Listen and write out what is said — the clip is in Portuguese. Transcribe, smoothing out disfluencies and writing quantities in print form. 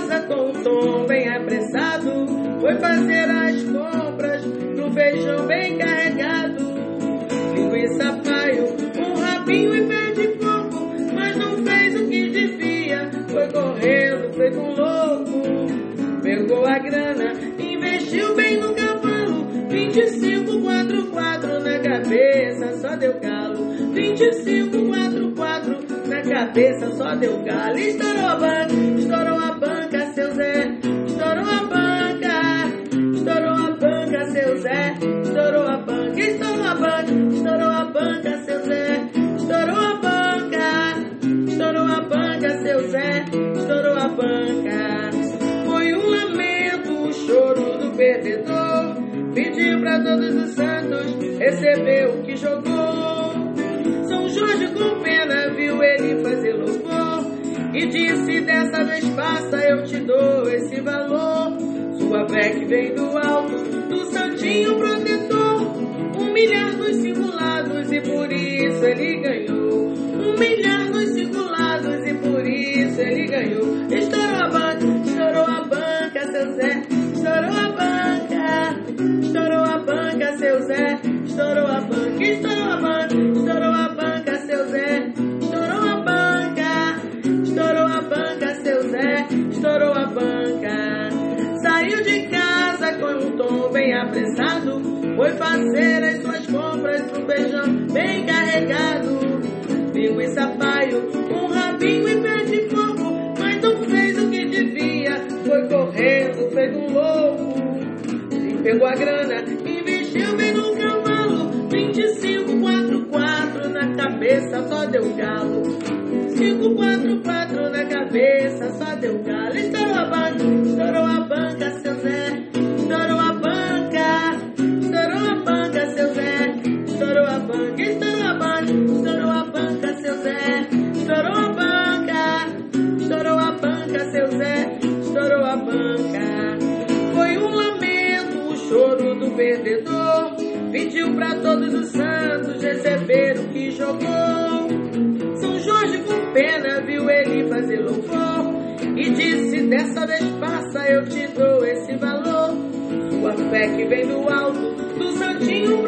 casa com um tom bem apressado, foi fazer as compras pro feijão bem carregado. Linguiça paio, um rabinho e pé de porco, mas não fez o que devia, foi correndo, feito um louco. Pegou a grana, investiu bem no cavalo, 25, 4, 4 na cabeça, só deu calo. 25, 4, 4 na cabeça, só deu calo. Estourou a banca, seu Zé. Estourou a banca, seu Zé. Estourou a banca, estourou a banca, seu Zé. Estourou a banca, seu Zé. Estourou a banca. Foi um lamento, o choro do perdedor. Pediu pra todos os santos, recebeu o que jogou. São Jorge com pena viu ele fazer louvor e disse: dessa vez passa, eu te dou esse valor. Sua fé que vem do alto, do santinho protetor. Humilhar nos simulados e por isso ele ganhou. Humilhar nos simulados e por isso ele ganhou. Estourou a banca, seu Zé. Estourou a banca, seu Zé. Estourou a banca, estourou a banca, seu Zé. Estourou a banca, seu Zé. Estourou a banca. Saiu de casa com um tom bem apressado, foi fazer as suas compras pro feijão bem carregado. Linguiça paio, um rabinho e pé de porco, mas não fez o que devia, foi correndo, feito um louco. E pegou a grana, investiu bem no cavalo, 25, 4, 4 na cabeça, só deu galo. 5, 4, 4 na cabeça, só deu galo. Estourou a banca, seu Zé. Estourou a banca, seu Zé. Estourou a banca, seu Zé. Estourou a banca, seu Zé. Estourou a banca. Foi um lamento, o choro do perdedor. Pediu pra todos os santos receber o que jogou. São Jorge com pena viu ele fazer louvor e disse: dessa vez passa, eu te dou esse valor. Sua fé que vem do alto, do santinho